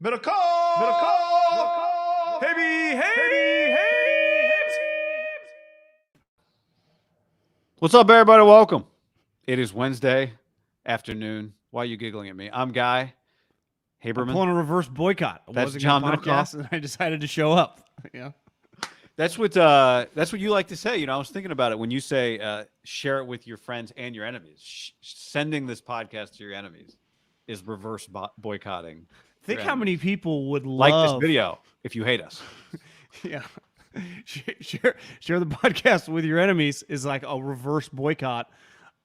MIDDLEKAUFF! Hey! What's up, everybody? Welcome. It is Wednesday afternoon. Why are you giggling at me? I'm Guy Haberman. I'm pulling a reverse boycott. I That's wasn't John gonna podcast, MIDDLEKAUFF. and I decided to show up. Yeah. That's what you like to say. You know, I was thinking about it when you say share it with your friends and your enemies. Sending this podcast to your enemies is reverse boycotting. Think how many people would like love this video if you hate us. Yeah. Share the podcast with your enemies is like a reverse boycott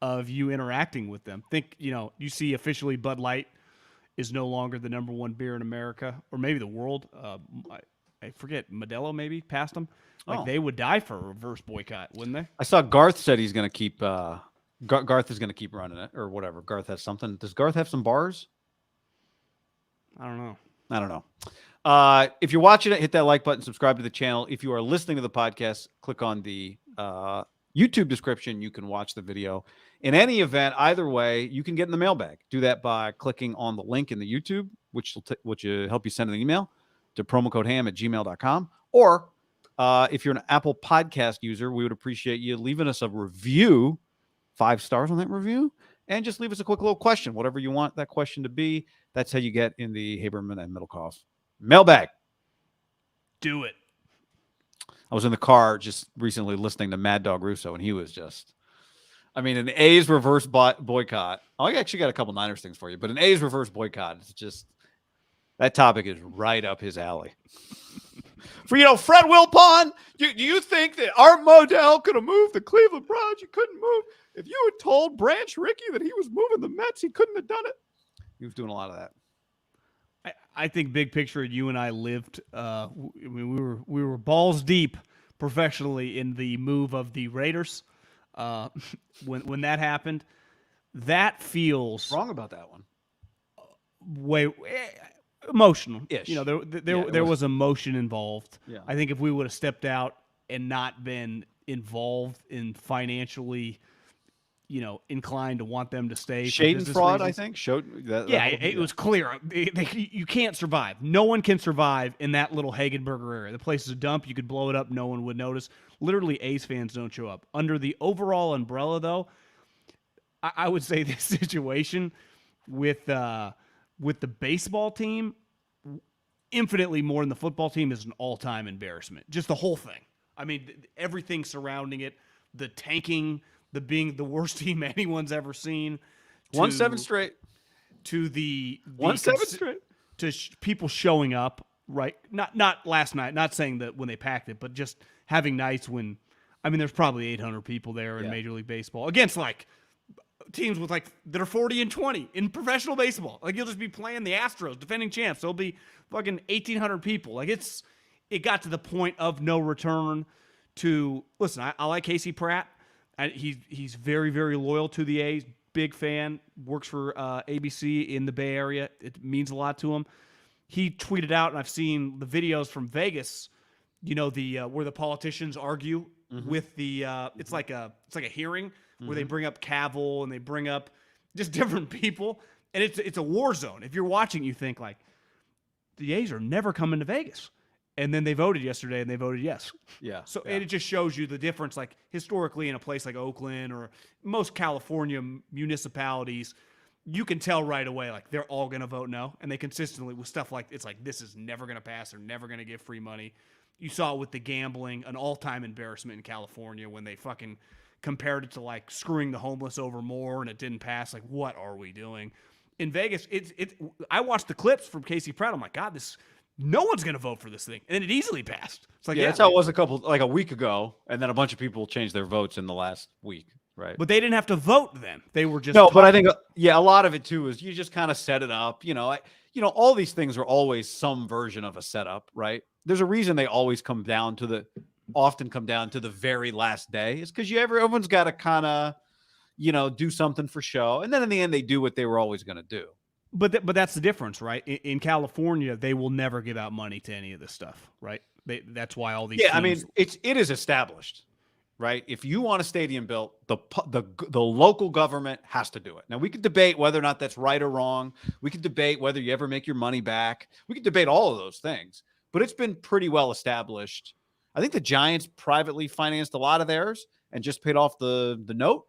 of you interacting with them. Think, you see officially Bud Light is no longer the number one beer in America or maybe the world. I forget, Modelo maybe passed them. They would die for a reverse boycott, wouldn't they? I saw Garth said he's going to keep Garth is going to keep running it or whatever. Garth has something. Does Garth have some bars? I don't know. If you're watching it, hit that like button, subscribe to the channel. If you are listening to the podcast, click on the YouTube description. You can watch the video. In any event, either way, you can get in the mailbag. Do that by clicking on the link in the YouTube, which will help you send an email to promocodeham@gmail.com. Or if you're an Apple Podcast user, we would appreciate you leaving us a review, 5 stars on that review, and just leave us a quick little question, whatever you want that question to be. That's how you get in the Haberman and MIDDLEKAUFF mailbag. Do it. I was in the car just recently listening to Mad Dog Russo, and he was just, an A's reverse boycott. I actually got a couple Niners things for you, but an A's reverse boycott is just, that topic is right up his alley. For, Fred Wilpon, do you think that Art Modell could have moved the Cleveland Browns? You couldn't move. If you had told Branch Rickey that he was moving the Mets, he couldn't have done it. He was doing a lot of that. I think big picture, you and I lived. We were balls deep professionally in the move of the Raiders. When that happened, that feels wrong about that one. Way emotional. Ish. There was emotion involved. Yeah. I think if we would have stepped out and not been involved in financially, inclined to want them to stay. Shade fraud, reasons. I think. Showed that. It was clear. You can't survive. No one can survive in that little Hagenberger area. The place is a dump. You could blow it up. No one would notice. Literally, A's fans don't show up. Under the overall umbrella, though, I would say this situation with the baseball team, infinitely more than the football team, is an all-time embarrassment. Just the whole thing. Everything surrounding it, the tanking, the being the worst team anyone's ever seen. 1-7 straight. To the 1-7 straight. To people showing up, right? Not last night, not saying that when they packed it, but just having nights when, there's probably 800 people there in Major League Baseball against teams with that are 40-20 in professional baseball. You'll just be playing the Astros, defending champs. There'll be fucking 1,800 people. It got to the point of no return. Listen, I like Casey Pratt. He's very, very loyal to the A's. Big fan. Works for ABC in the Bay Area. It means a lot to him. He tweeted out, and I've seen the videos from Vegas. Where the politicians argue with the. It's like a hearing where they bring up Cavill and they bring up just different people, and it's a war zone. If you're watching, you think the A's are never coming to Vegas. And then they voted yesterday, and they voted yes. Yeah. So and it just shows you the difference, historically in a place like Oakland or most California municipalities, you can tell right away, they're all going to vote no. And they consistently, with stuff this is never going to pass. They're never going to give free money. You saw it with the gambling, an all-time embarrassment in California when they fucking compared it to, screwing the homeless over more, and it didn't pass. What are we doing? In Vegas, I watched the clips from Casey Pratt. I'm like, God, no one's going to vote for this thing. And it easily passed. It's that's how it was a week ago. And then a bunch of people changed their votes in the last week. Right. But they didn't have to vote then. They were just. No, but I think, a lot of it too is you just kind of set it up. All these things are always some version of a setup, right? There's a reason they always often come down to the very last day. It's because everyone's got to kind of, do something for show. And then in the end, they do what they were always going to do. But that's the difference, right? In California, they will never give out money to any of this stuff, right? That's why all these. Yeah, teams... it is established, right? If you want a stadium built, the local government has to do it. Now, we could debate whether or not that's right or wrong. We could debate whether you ever make your money back. We could debate all of those things, but it's been pretty well established. I think the Giants privately financed a lot of theirs and just paid off the note,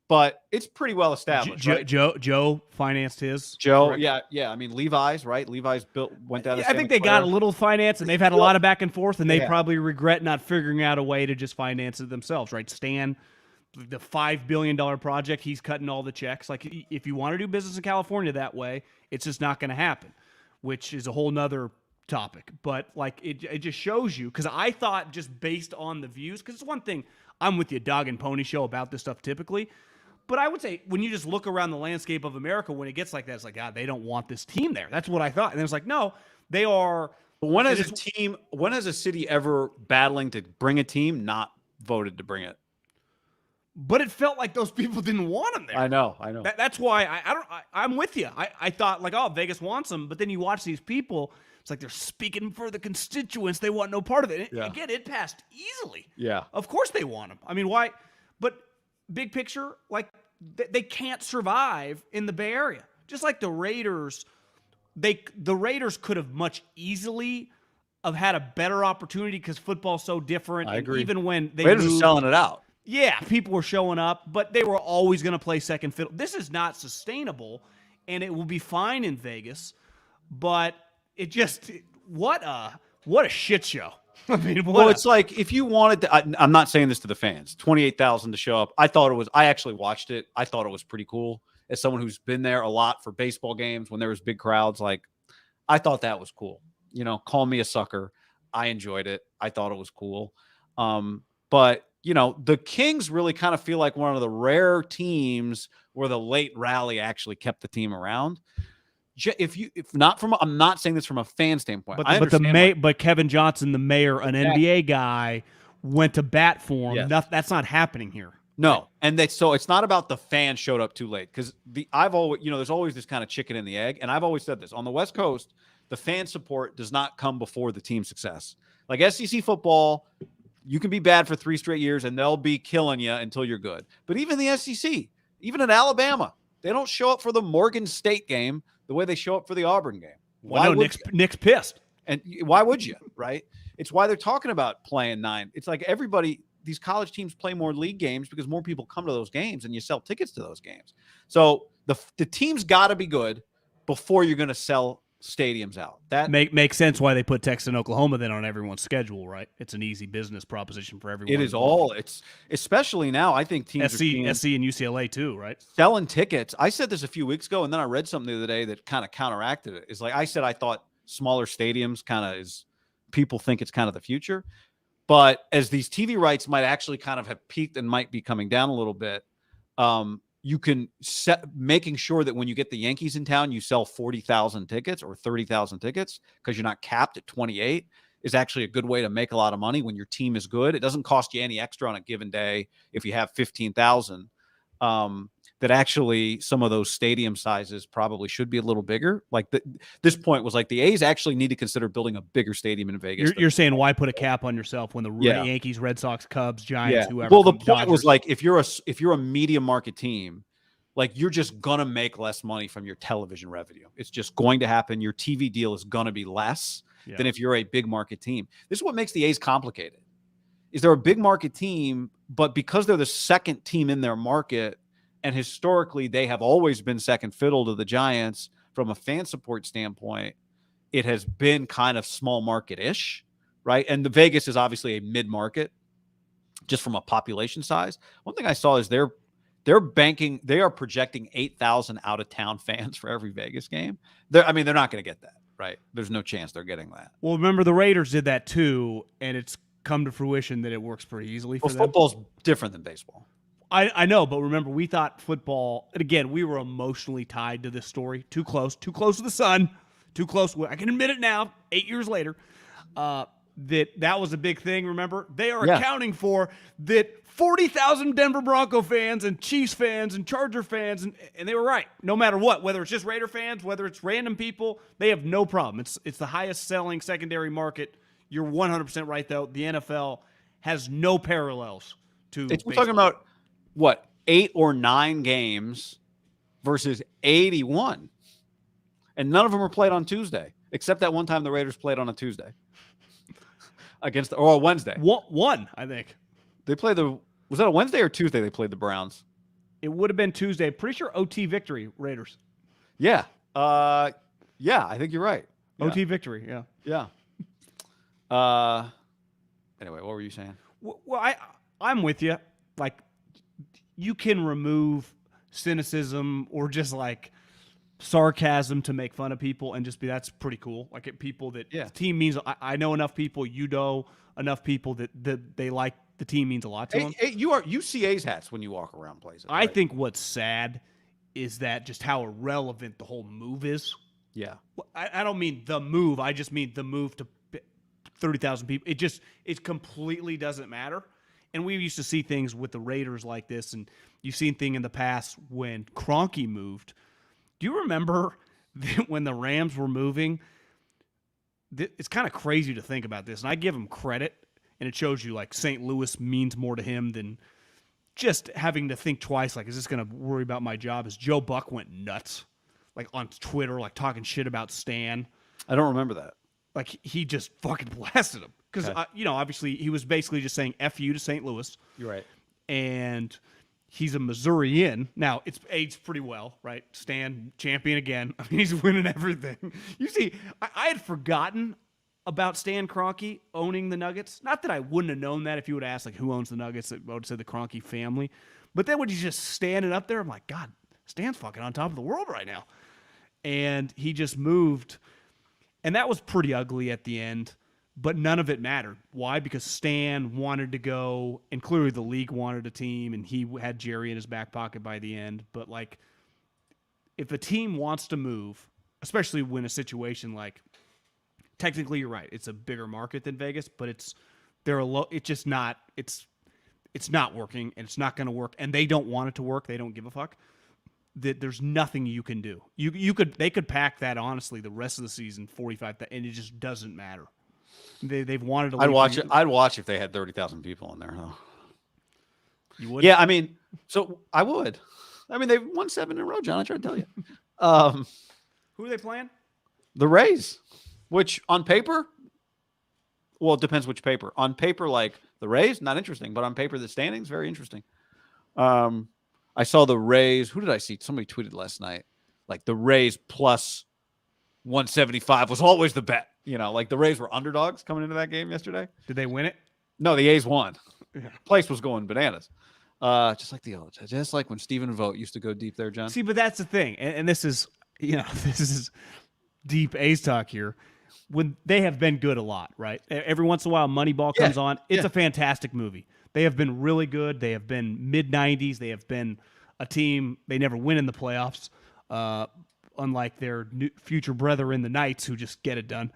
but it's pretty well established, right? Joe financed his. Joe, correct? yeah. I mean, Levi's, right? Levi's went down. I think they got a little finance, and they've had a lot of back and forth, and they probably regret not figuring out a way to just finance it themselves, right? Stan, the $5 billion project, he's cutting all the checks. Like, if you want to do business in California that way, it's just not going to happen, which is a whole nother topic. But like, it just shows you, because I thought just based on the views, because it's one thing, I'm with you, dog and pony show about this stuff typically. But I would say when you just look around the landscape of America, when it gets like that, it's like, God, they don't want this team there. That's what I thought. And then it's like, no, they are. But when has a city ever battling to bring a team not voted to bring it? But it felt like those people didn't want them there. I know. That's why I'm with you. I thought like, oh, Vegas wants them. But then you watch these people, it's like they're speaking for the constituents. They want no part of it. Yeah. Again, it passed easily. Yeah. Of course they want them. I mean, why? But big picture, like, they can't survive in the Bay Area. Just like the Raiders, the Raiders could have much easily have had a better opportunity because football's so different. I agree. Even when they Raiders are selling it out. Yeah, people were showing up, but they were always going to play second fiddle. This is not sustainable, and it will be fine in Vegas, but it just what a shit show. I mean, it's like if you wanted to, I'm not saying this to the fans, 28,000 to show up. I actually watched it. I thought it was pretty cool. As someone who's been there a lot for baseball games when there was big crowds, like, I thought that was cool. You know, call me a sucker. I enjoyed it. I thought it was cool. But you know, the Kings really kind of feel like one of the rare teams where the late rally actually kept the team around. I'm not saying this from a fan standpoint, but Kevin Johnson, the mayor, an NBA guy, went to bat for him. Yes. That's not happening here. No, so it's not about the fans showed up too late, because there's always this kind of chicken and the egg, and I've always said this on the West Coast, the fan support does not come before the team success. Like SEC football, you can be bad for 3 straight years and they'll be killing you until you're good. But even the SEC, even in Alabama, they don't show up for the Morgan State game the way they show up for the Auburn game. Nick's pissed. And why would you, right? It's why they're talking about playing 9. It's like these college teams play more league games because more people come to those games and you sell tickets to those games. So the team's got to be good before you're going to sell stadiums out. That makes sense why they put Texas and Oklahoma then on everyone's schedule, right? It's an easy business proposition for everyone. It is all. It's especially now. I think teams SC and UCLA too, right? Selling tickets. I said this a few weeks ago, and then I read something the other day that kind of counteracted it. Is like I said, I thought smaller stadiums kind of is people think it's kind of the future, but as these TV rights might actually kind of have peaked and might be coming down a little bit. You can making sure that when you get the Yankees in town, you sell 40,000 tickets or 30,000 tickets because you're not capped at 28 is actually a good way to make a lot of money when your team is good. It doesn't cost you any extra on a given day if you have 15,000. That actually some of those stadium sizes probably should be a little bigger. Like this point was like the A's actually need to consider building a bigger stadium in Vegas. You're saying why put a cap on yourself when the Yankees, Red Sox, Cubs, Giants, whoever. Well, the point was like if you're a medium market team, like you're just gonna make less money from your television revenue. It's just going to happen. Your TV deal is gonna be less than if you're a big market team. This is what makes the A's complicated. Is they're a big market team, but because they're the second team in their market. And historically, they have always been second fiddle to the Giants from a fan support standpoint. It has been kind of small market-ish, right? And the Vegas is obviously a mid-market, just from a population size. One thing I saw is they are projecting 8,000 out-of-town fans for every Vegas game. They're not going to get that, right? There's no chance they're getting that. Well, remember the Raiders did that too, and it's come to fruition that it works pretty easily for them. Football's different than baseball. I know, but remember, we thought football, and again, we were emotionally tied to this story. Too close to the sun, too close. I can admit it now, 8 years later, that was a big thing, remember? They are accounting for that 40,000 Denver Bronco fans and Chiefs fans and Charger fans, and they were right. No matter what, whether it's just Raider fans, whether it's random people, they have no problem. It's the highest selling secondary market. You're 100% right, though. The NFL has no parallels We're talking about what, 8 or 9 games versus 81, and none of them were played on Tuesday, except that one time the Raiders played on a Tuesday or a Wednesday. One, I think. They played was that a Wednesday or Tuesday? They played the Browns. It would have been Tuesday. Pretty sure OT victory, Raiders. Yeah. Yeah, I think you're right. Yeah. OT victory, yeah. Yeah. Anyway, what were you saying? Well, I'm with you. Like, you can remove cynicism or just like sarcasm to make fun of people and just be, that's pretty cool. Like, people that the team means, I know enough people, you know enough people that they like the team means a lot to them. You see A's hats when you walk around places. I think what's sad is that just how irrelevant the whole move is. Yeah. I don't mean the move. I just mean the move to 30,000 people. It completely doesn't matter. And we used to see things with the Raiders like this, and you've seen things in the past when Kroenke moved. Do you remember when the Rams were moving? It's kind of crazy to think about this, and I give him credit, and it shows you like St. Louis means more to him than just having to think twice. Like, is this going to worry about my job? As Joe Buck went nuts, like on Twitter, like talking shit about Stan. I don't remember that. Like, he just fucking blasted him because obviously he was basically just saying "F you" to St. Louis. You're right, and he's a Missourian. Now, it's aged pretty well, right? Stan, champion again. I mean, he's winning everything. You see, I had forgotten about Stan Kroenke owning the Nuggets. Not that I wouldn't have known that if you would ask, like, who owns the Nuggets, I would have said the Kroenke family. But then when he's just standing up there, I'm like, God, Stan's fucking on top of the world right now. And he just moved. And that was pretty ugly at the end. But none of it mattered. Why? Because Stan wanted to go, and clearly the league wanted a team, and he had Jerry in his back pocket by the end. But, like, if a team wants to move, especially when a situation like, technically you're right, it's a bigger market than Vegas, but it's not working, and it's not going to work, and they don't want it to work. They don't give a fuck. There's nothing you can do. They could pack that, honestly, the rest of the season 45, and it just doesn't matter. They've wanted to. I'd watch it. I'd watch if they had 30,000 people in there, though. You would? Yeah, I mean, so I would. I mean, they've won 7 in a row, John. I tried to tell you. Who are they playing? The Rays, which on paper, well, it depends which paper. On paper, like the Rays, not interesting, but on paper, the standings, very interesting. I saw the Rays. Who did I see? Somebody tweeted last night, like the Rays plus 175 was always the bet. You know, like the Rays were underdogs coming into that game yesterday. Did they win it? No, the A's won. Yeah. Place was going bananas. Just like the old, just like when Stephen Vogt used to go deep there, John. See, but that's the thing, and this is, this is deep A's talk here. When they have been good a lot, right? Every once in a while, Moneyball comes on. It's a fantastic movie. They have been really good. They have been mid-90s. They have been a team. They never win in the playoffs, unlike their future brethren, the Knights, who just get it done.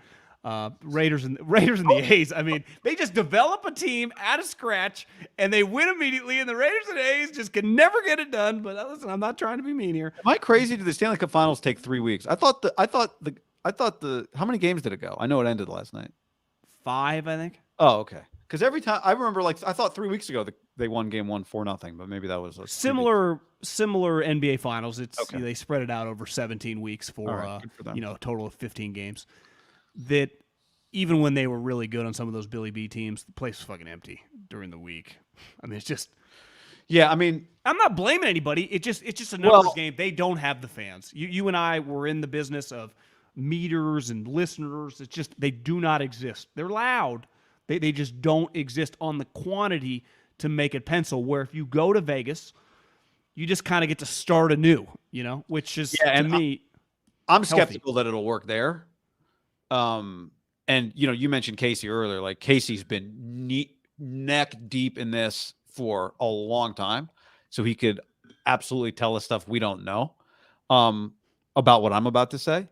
Raiders and the A's. I mean, they just develop a team out of scratch and they win immediately. And the Raiders and A's just can never get it done. But listen, I'm not trying to be mean here. Am I crazy? Did the Stanley Cup Finals take 3 weeks? I thought how many games did it go? I know it ended last night. 5, I think. Oh, okay. Because every time I remember, like I thought 3 weeks ago they won Game 1 4-0, but maybe that was a similar NBA Finals. It's they spread it out over 17 weeks for a total of 15 games. That even when they were really good on some of those Billy B teams, the place was fucking empty during the week. I mean, it's just. Yeah, I mean, I'm not blaming anybody. It's just a numbers game. They don't have the fans. You and I were in the business of meters and listeners. It's just they do not exist. They're loud. They just don't exist on the quantity to make it pencil. Where if you go to Vegas, you just kind of get to start anew. Which is to me, I'm skeptical that it'll work there. And you mentioned Casey earlier. Like Casey's been neck deep in this for a long time, so he could absolutely tell us stuff we don't know about what I'm about to say.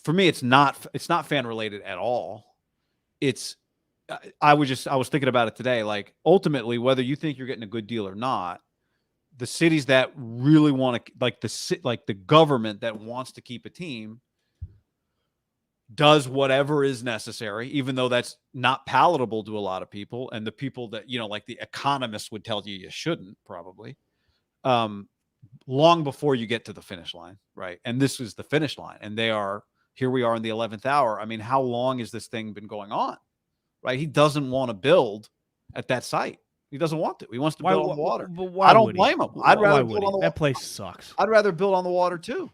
For me, it's not fan related at all. I was thinking about it today. Like ultimately, whether you think you're getting a good deal or not, the cities that really want to, like the government that wants to keep a team, does whatever is necessary, even though that's not palatable to a lot of people. And the people that, like the economists would tell you shouldn't probably, long before you get to the finish line. Right. And this is the finish line. And here we are in the 11th hour. I mean, how long has this thing been going on? Right. He doesn't want to build at that site. He doesn't want to. He wants to build on the water. But why I don't would he? blame him. I'd rather build on the water. That place sucks. I'd rather build on the water too.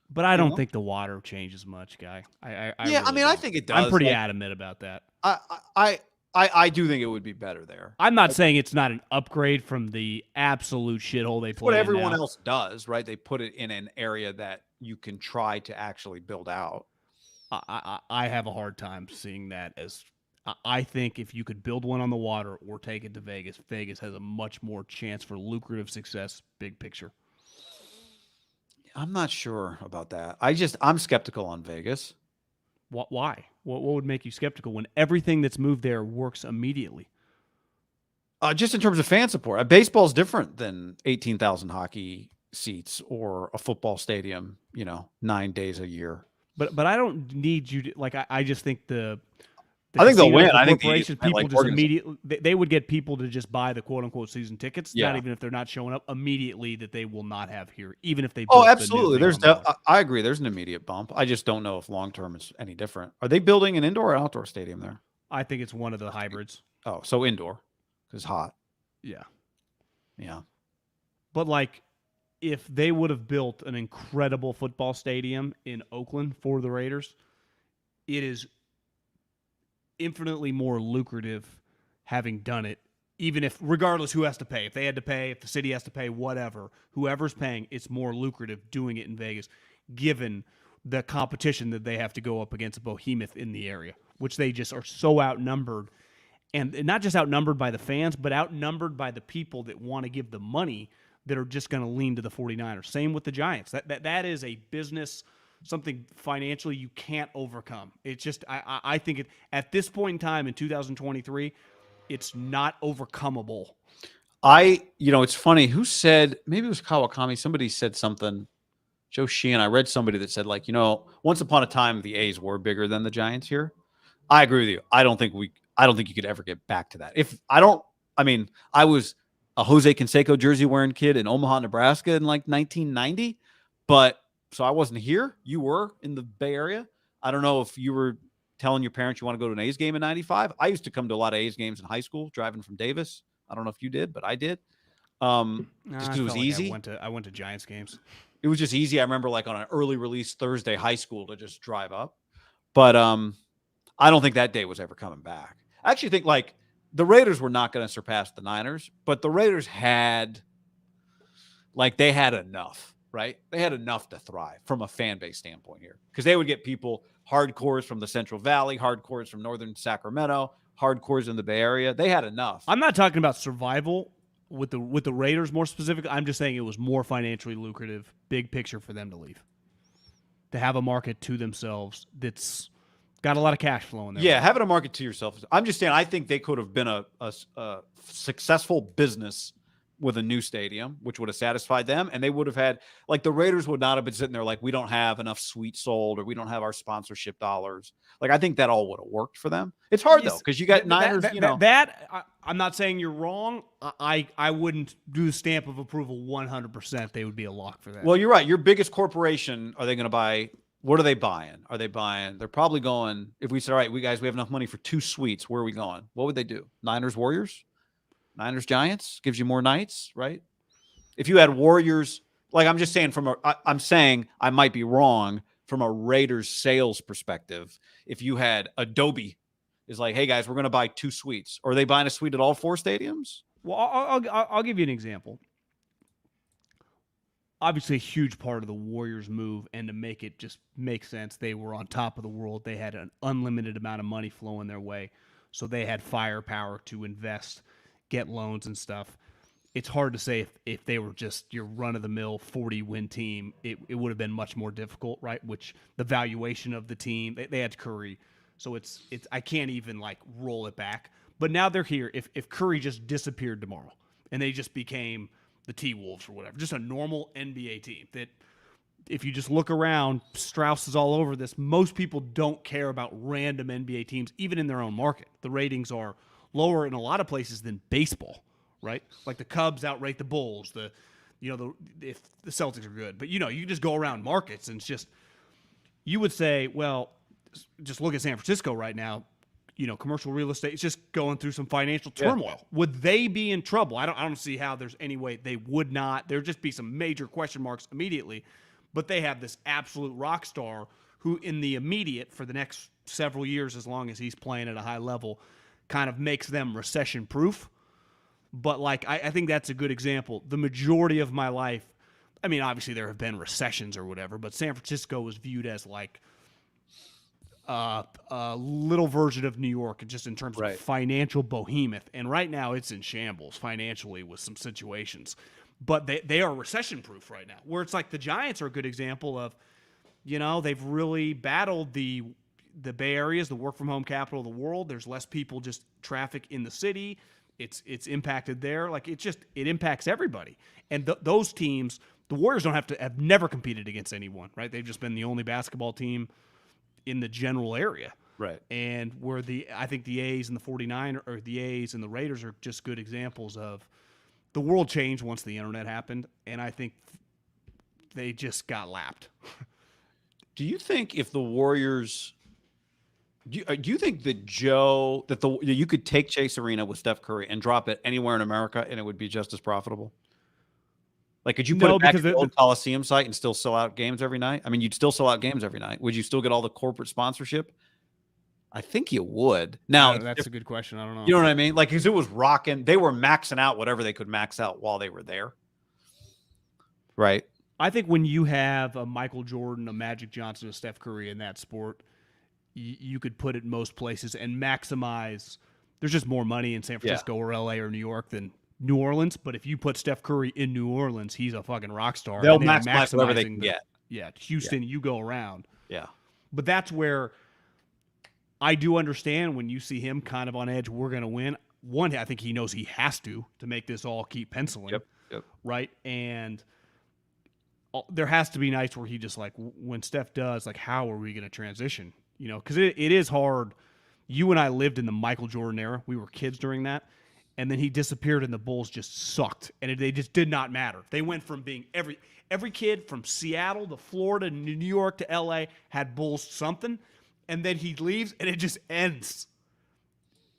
But I don't think the water changes much, Guy. I really I think it does. I'm pretty adamant about that. I do think it would be better there. I'm not saying it's not an upgrade from the absolute shithole they play. What everyone else does, right? They put it in an area that you can try to actually build out. I have a hard time seeing that as. I think if you could build one on the water or take it to Vegas, Vegas has a much more chance for lucrative success, big picture. I'm not sure about that. I'm skeptical on Vegas. Why? What would make you skeptical when everything that's moved there works immediately? Just in terms of fan support. Baseball is different than 18,000 hockey seats or a football stadium, 9 days a year. But I don't need you to, I just think I think they'll win. I think people just immediately they would get people to just buy the quote unquote season tickets. Yeah. Not even if they're not showing up immediately, that they will not have here, even if they. Oh, absolutely. I agree. There's an immediate bump. I just don't know if long term is any different. Are they building an indoor or outdoor stadium there? I think it's one of the hybrids. Oh, so indoor because hot. Yeah. Yeah. But if they would have built an incredible football stadium in Oakland for the Raiders, it is infinitely more lucrative having done it, even if, regardless who has to pay. If they had to pay, if the city has to pay, whatever, whoever's paying, it's more lucrative doing it in Vegas, given the competition that they have to go up against a behemoth in the area, which they just are so outnumbered. And not just outnumbered by the fans, but outnumbered by the people that want to give the money that are just going to lean to the 49ers. Same with the Giants. That is a business, something financially you can't overcome. It's just, I think at this point in time in 2023, it's not overcomable. It's funny. Who said, maybe it was Kawakami, somebody said something, Joe Sheehan. I read somebody that said, once upon a time, the A's were bigger than the Giants here. I agree with you. I don't think you could ever get back to that. I was a Jose Canseco jersey wearing kid in Omaha, Nebraska in 1990, but so I wasn't here. You were in the Bay Area. I don't know if you were telling your parents you want to go to an A's game in 95. I used to come to a lot of A's games in high school, driving from Davis. I don't know if you did, but I did. Just because it was easy. I went to Giants games. It was just easy. I remember on an early release Thursday high school to just drive up. But I don't think that day was ever coming back. I actually think the Raiders were not going to surpass the Niners, but the Raiders had they had enough. Right? They had enough to thrive from a fan base standpoint here because they would get people hardcores from the Central Valley, hardcores from Northern Sacramento, hardcores in the Bay Area. They had enough. I'm not talking about survival with the Raiders more specifically. I'm just saying it was more financially lucrative, big picture for them to leave, to have a market to themselves that's got a lot of cash flowing there. Yeah, having a market to yourself. I'm just saying I think they could have been a successful business with a new stadium, which would have satisfied them. And they would have had, the Raiders would not have been sitting there we don't have enough suites sold or we don't have our sponsorship dollars. I think that all would have worked for them. It's hard, though, because you got Niners, I'm not saying you're wrong. I wouldn't do the stamp of approval 100%. They would be a lock for that. Well, you're right. Your biggest corporation, are they going to buy? What are they buying? They're probably going, if we say, all right, we have enough money for 2 suites, where are we going? What would they do? Niners, Warriors? Niners, Giants gives you more nights, right? If you had Warriors, I'm just saying I'm saying I might be wrong from a Raiders sales perspective. If you had Adobe is hey guys, we're going to buy 2 suites. Or are they buying a suite at all 4 stadiums? Well, I'll give you an example. Obviously, a huge part of the Warriors move, and to make it just make sense, they were on top of the world. They had an unlimited amount of money flowing their way, so they had firepower to invest, get loans and stuff. It's hard to say if they were just your run-of-the-mill 40-win team, it would have been much more difficult, right? Which the valuation of the team, they had Curry. So it's I can't even roll it back. But now they're here. If Curry just disappeared tomorrow and they just became the T-Wolves or whatever, just a normal NBA team that if you just look around, Strauss is all over this. Most people don't care about random NBA teams, even in their own market. The ratings are lower in a lot of places than baseball, right? Like the Cubs outrate the Bulls. If the Celtics are good, but you can just go around markets and it's just, you would say, well, just look at San Francisco right now. Commercial real estate is just going through some financial turmoil. Yeah. Would they be in trouble? I don't see how there's any way they would not. There'd just be some major question marks immediately. But they have this absolute rock star who, in the immediate, for the next several years, as long as he's playing at a high level, kind of makes them recession-proof. But, I think that's a good example. The majority of my life, I mean, obviously there have been recessions or whatever, but San Francisco was viewed as, a little version of New York, just in terms of financial behemoth. And right now it's in shambles financially with some situations. But they are recession-proof right now, where it's like the Giants are a good example of, they've really battled the Bay Area is the work-from-home capital of the world. There's less people, just traffic in the city. It's impacted there. It impacts everybody. And those teams, the Warriors have never competed against anyone, right? They've just been the only basketball team in the general area. Right. And where I think the A's and the 49ers, or the A's and the Raiders are just good examples of the world changed once the internet happened, and I think they just got lapped. Do you think if the Warriors do you think that you could take Chase Arena with Steph Curry and drop it anywhere in America and it would be just as profitable? Could you put it back at the old Coliseum site and still sell out games every night? I mean, you'd still sell out games every night. Would you still get all the corporate sponsorship? I think you would. Now, that's a good question. I don't know. You know what I mean? Because it was rocking. They were maxing out whatever they could max out while they were there. Right? I think when you have a Michael Jordan, a Magic Johnson, a Steph Curry in that sport, you could put it in most places and maximize. There's just more money in San Francisco or LA or New York than New Orleans, but if you put Steph Curry in New Orleans, he's a fucking rock star. They'll maximize whatever they can get. Yeah, Houston, you go around. Yeah. But that's where I do understand when you see him kind of on edge, we're going to win. One, I think he knows he has to make this all keep penciling. Yep. Right? And there has to be nights where he just when Steph does, how are we going to transition? Because it is hard. You and I lived in the Michael Jordan era. We were kids during that. And then he disappeared and the Bulls just sucked. And they just did not matter. They went from being every kid from Seattle to Florida, New York to LA had Bulls something. And then he leaves and it just ends.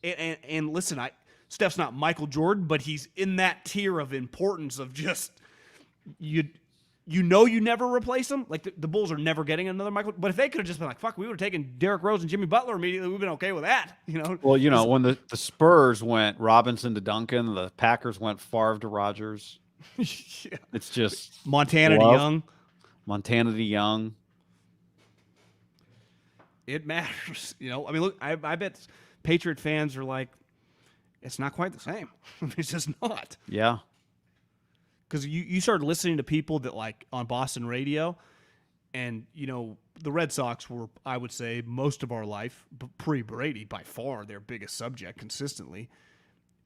And listen, Steph's not Michael Jordan, but he's in that tier of importance of just you never replace him. The Bulls are never getting another Michael. But if they could have just been fuck, we would have taken Derrick Rose and Jimmy Butler immediately. We've been okay with that. Well, when the Spurs went Robinson to Duncan, the Packers went Favre to Rodgers. Yeah. It's just Montana to Young. Montana to Young. It matters. I mean, look, I bet Patriot fans are it's not quite the same. It's just not. Yeah. Because you started listening to people that on Boston radio, and the Red Sox were, I would say, most of our life pre-Brady by far their biggest subject consistently,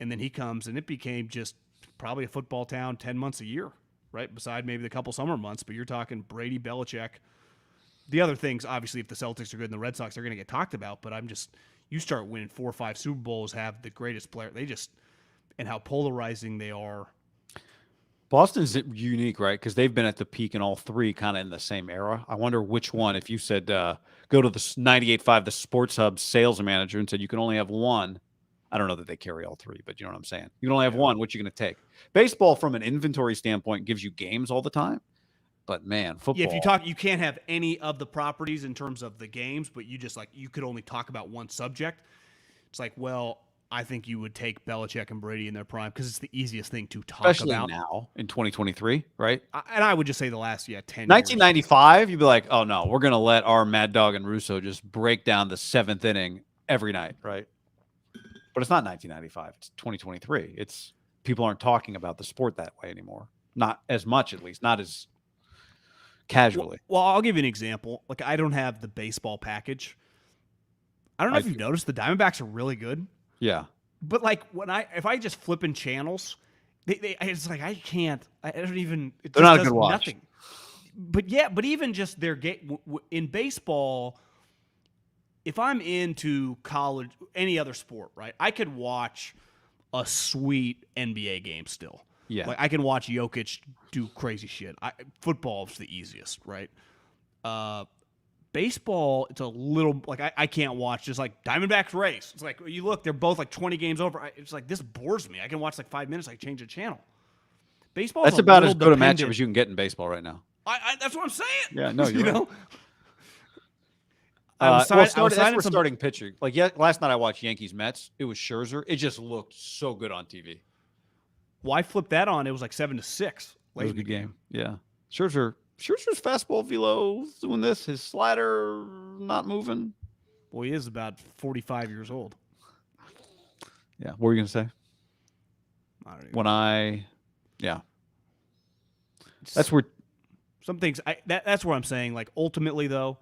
and then he comes and it became just probably a football town 10 months a year, right? Beside maybe the couple summer months, but you're talking Brady, Belichick. The other things, obviously, if the Celtics are good and the Red Sox are going to get talked about, but you start winning 4 or 5 Super Bowls, have the greatest player, and how polarizing they are. Boston's unique, right? Because they've been at the peak in all three kind of in the same era. I wonder which one, if you said go to the 98.5, the Sports Hub sales manager, and said you can only have one. I don't know that they carry all three, but you know what I'm saying? You can only have one. What you going to take? Baseball, from an inventory standpoint, gives you games all the time. But, man, football. Yeah, if you can't have any of the properties in terms of the games, but you just you could only talk about one subject. It's I think you would take Belichick and Brady in their prime because it's the easiest thing to talk Especially about. now in 2023, right? And I would just say the last 10 1995, years. You'd be like, oh, no, we're going to let our Mad Dog and Russo just break down the 7th inning every night, right? But it's not 1995. It's 2023. People aren't talking about the sport that way anymore. Not as much, at least. Not as casually. Well, I'll give you an example. I don't have the baseball package. I don't know if you've noticed the Diamondbacks are really good. Yeah. But if I just flip in channels, it's I can't. I don't even. They're not a good watch. Nothing. but even just their game in baseball, if I'm into college, any other sport, right? I could watch a sweet NBA game still. Yeah. Like I can watch Jokic do crazy shit. Football's the easiest, right? Baseball, it's a little like I can't watch just like Diamondbacks Rays. It's like you look, they're both like 20 games over. It's like this bores me. I can watch like 5 minutes. I change the channel. Baseball. That's about as good a matchup as you can get in baseball right now. That's what I'm saying. Yeah, no, you right. know. That's for starting pitcher. Like last night I watched Yankees Mets. It was Scherzer. It just looked so good on TV. Well, I flipped that on. It was like 7-6. It was a good game. Yeah, Scherzer's fastball velo doing this. His slider not moving. Well, he is about 45 years old. Yeah. What were you gonna say? I don't even Yeah. That's where some things. That's where I'm saying. Like ultimately, though,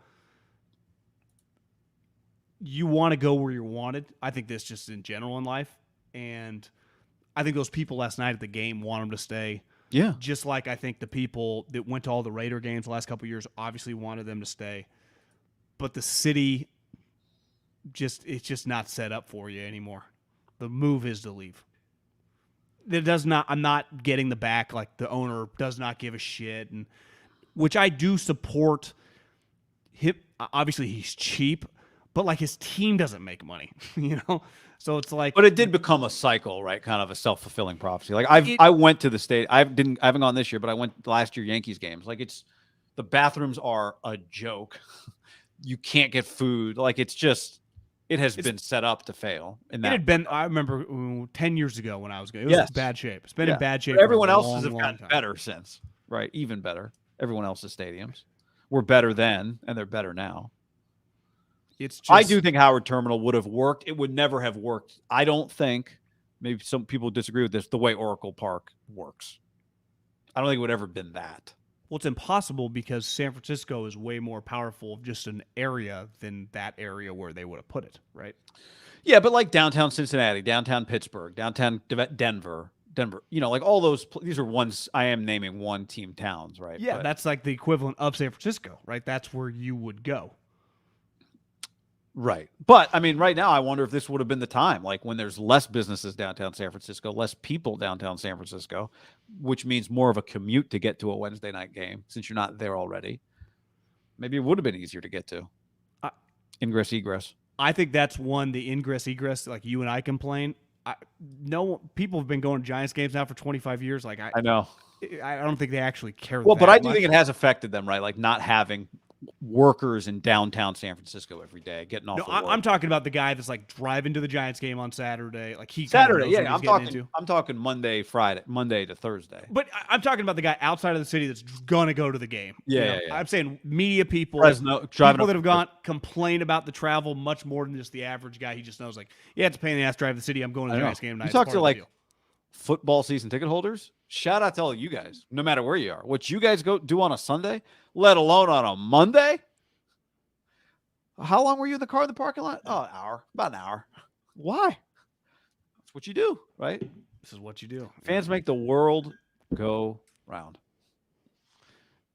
you want to go where you're wanted. I think this just in general in life, and I think those people last night at the game want them to stay. Yeah. Just like I think the people that went to all the Raider games the last couple of years obviously wanted them to stay, but the city it's just not set up for you anymore. The move is to leave. I'm not getting the back. Like the owner does not give a shit, and which I do support. Him, obviously he's cheap, but like his team doesn't make money, you know. So it's like, but it did become a cycle, right? Kind of a self-fulfilling prophecy. Like I went to the state. I haven't gone this year, but I went last year Yankees games. Like the bathrooms are a joke. You can't get food. Like it has been set up to fail. It had been. I remember 10 years ago when I was going. It was in bad shape. It's been in bad shape. But everyone else else's have gotten better since, right? Even better. Everyone else's stadiums were better then, and they're better now. I do think Howard Terminal would have worked. It would never have worked. I don't think, maybe some people disagree with this, the way Oracle Park works. I don't think it would have ever been that. Well, it's impossible because San Francisco is way more powerful of just an area than that area where they would have put it, right? Yeah, but like downtown Cincinnati, downtown Pittsburgh, downtown Denver, like all those, these are ones, I am naming one team towns, right? Yeah, that's like the equivalent of San Francisco, right? That's where you would go. Right. But I mean, right now, I wonder if this would have been the time, like when there's less businesses downtown San Francisco, less people downtown San Francisco, which means more of a commute to get to a Wednesday night game since you're not there already. Maybe it would have been easier to get to. Ingress, egress. I think that's one, the ingress, egress, like you and I complain. People have been going to Giants games now for 25 years. Like I know. I don't think they actually care. Well, but I do think it has affected them, right? Like not having workers in downtown San Francisco every day getting off. I'm talking about the guy that's like driving to the Giants game on Saturday. Like I'm talking Monday to Thursday. But I'm talking about the guy outside of the city that's gonna go to the game. Yeah. I'm saying media people, Fresno, people that have gone complain about the travel much more than just the average guy. He just knows like, it's a pain in the ass drive to the city. I'm going to the Giants game tonight. You talk to like football season ticket holders. Shout out to all you guys, no matter where you are. What you guys go do on a Sunday, let alone on a Monday. How long were you in the car in the parking lot? Oh, an hour. About an hour. Why? That's what you do, right? This is what you do. Fans make the world go round.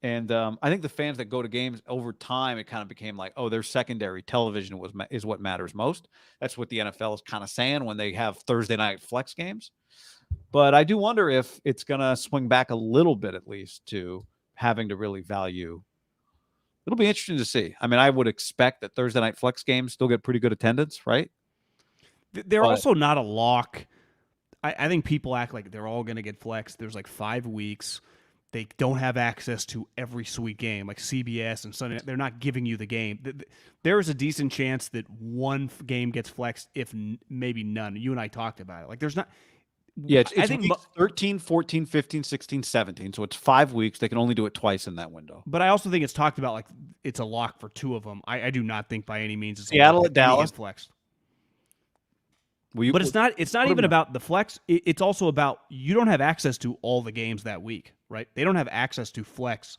And I think the fans that go to games over time, it kind of became like, their secondary television is what matters most. That's what the NFL is kind of saying when they have Thursday night flex games. But I do wonder if it's going to swing back a little bit, at least, to having to really value. It'll be interesting to see. I mean, I would expect that Thursday night flex games still get pretty good attendance, right? They're also not a lock. I think people act like they're all going to get flexed. There's like 5 weeks. They don't have access to every sweet game, like CBS and Sunday. They're not giving you the game. There is a decent chance that one game gets flexed, if maybe none. You and I talked about it. Like, there's not. Yeah, I think weeks 13, 14, 15, 16, 17. So it's 5 weeks. They can only do it twice in that window. But I also think it's talked about like it's a lock for 2 of them. I do not think by any means it's Seattle at Dallas flexed. But it's not even about the flex. It's also about you don't have access to all the games that week, right? They don't have access to flex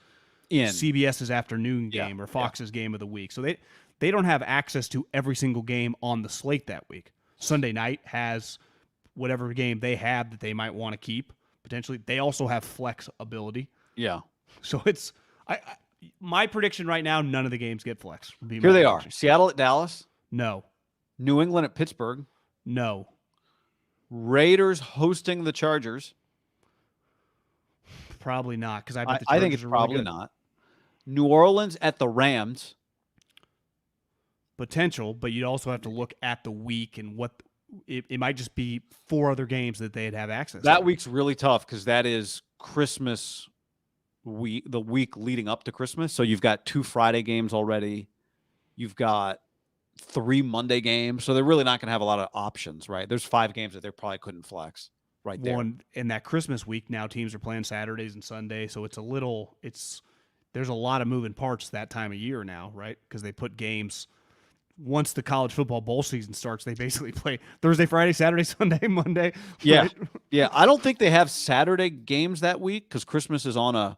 in CBS's afternoon game or Fox's game of the week. So they don't have access to every single game on the slate that week. Sunday night has whatever game they have that they might want to keep potentially. They also have flex ability. Yeah. So My prediction right now, none of the games get flex. Here they are. Seattle at Dallas. No. New England at Pittsburgh. No. Raiders hosting the Chargers. Probably not, because I think it's probably not. New Orleans at the Rams. Potential, but you'd also have to look at the week and what it might just be 4 other games that they'd have access to. That week's really tough because that is Christmas week, the week leading up to Christmas. So you've got 2 Friday games already. You've got 3 Monday games. So they're really not going to have a lot of options, right? There's 5 games that they probably couldn't flex right there. In that Christmas week, now teams are playing Saturdays and Sundays. So there's a lot of moving parts that time of year now, right? Because they put games. Once the college football bowl season starts, they basically play Thursday, Friday, Saturday, Sunday, Monday. Yeah. Right? Yeah. I don't think they have Saturday games that week because Christmas is on a